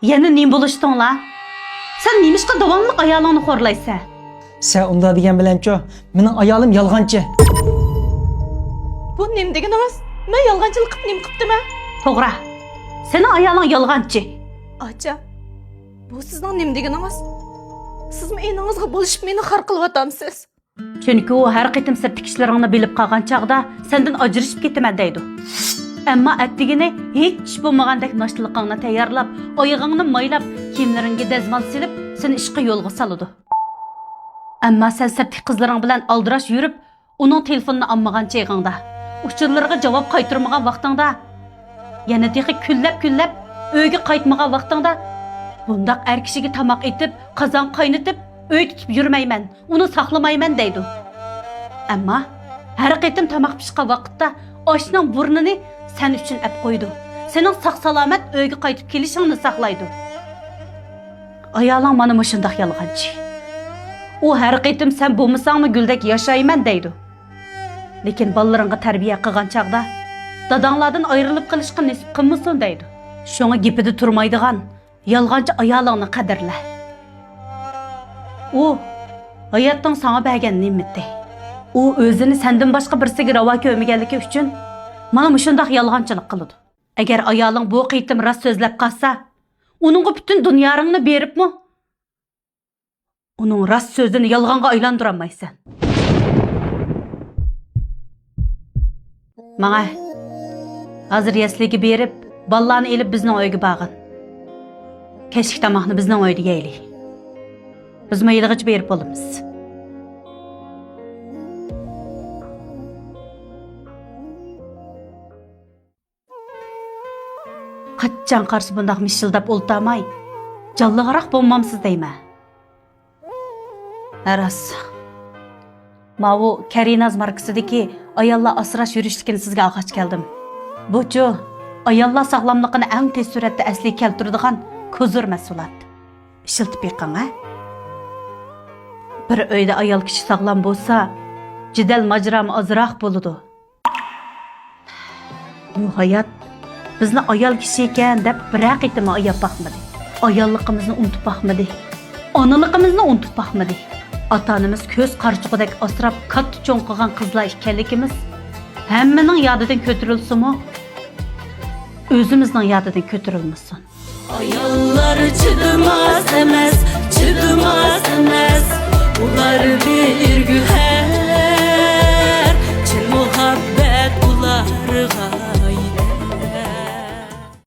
Yana nima bo'lishding la? Sen nimishqa davomli ayolingni xo'rlaysan? Sen unda degan bilancho, mening ayolim yolg'onchi. Bu nima deganingiz? Men yolg'onchilik qilib nima qildim? To'g'ri. Sening ayoling yolg'onchi. Acha. Bu sizning nima deganingiz? Siz meningizga bo'lishib meni xor qilyapsiz. Chunki u har qitim sirtki ishlaringni bilib qolgan chaqda sendan ajrashib ketaman deydi. Ammo atdigini hech bo'lmagandek noshliqingni tayyorlab, oyog'ingni maylab, kiyimlaringga dazmol silib, seni ishqa yo'lga soladi. Ammo sen sirtki qizlaring bilan aldirash yurib, uning telefonini olmagan cheg'ingda, uchurlarga javob qaytarmagan vaqtingda, yana texi kunlab uyga qaytmagan vaqtingda bundaq er kishiga tamoq etib, qozon qaynatib, uy tutib yurmayman, uni saqlamayman deydi. Ammo har qitim tamoq pishgan vaqtda oshning burnini sen uchun ap qo'ydi. Sening saq-salomat uyga qaytib kelishingni saqlaydi. Ayoling mana shundoq yolg'onchi. U har qitim sen bo'lmasangmi guldek yashayman deydi. Lekin bolalaringga tarbiya qilgan chaqda dadanglardan ayrilib qilishga nisb qilmasin deydi. Shunga gapida turmaydigan yolg'onchi ayolingni qadrla. U hayotning sana bergan ne'mati. U o'zini sendan boshqa birsiga ravo ko'rmaganligi uchun mana shundoq yolg'onchilik qiladi. Agar ayoling bu qitim rost so'zlab qolsa, uningga butun dunyoringni beribmi? Uning rost so'zini yolg'onga aylantirib olmaysan. Mana hozir yasliga berib, ballarni elib bizning uyga bag'in. Kechki tomoqni bizning uyda yeylik. Biz maylig'icha berib bo'lamiz. Qachon qarshi bundoq mishildab o'ltamay, jonlig'iroq bo'lmamsiz deyman. Aras. Mavu Karinaz markasidagi ayollar asrash yurishligini sizga olg'ach keldim. Bu-chu ayollar sog'lomligini eng tez suratda asli keltiradigan ko'zur mas'uliyat. Ishiltib yiqqan, ha? Bir uyda ayol kishi sog'lom bo'lsa, jidal majram ozroq bo'ladi. Bu hayot bizni ayol kishi ekan deb bir-bir etima ayab baxmadi. Ayolligimizni unutib baxmadi. Onaligimizni unutib baxmadi. Ota-onamiz ko'z qarchug'idek asrab katta cho'ng qilgan qizlar ekanligimiz hammaning yodidan ko'tarilsin-mi? O'zimizning yodidan ko'tarilmasin. Ayollar çıdımaz emas, çıdımaz emas. Ular bir güher, çin muhabbet ularga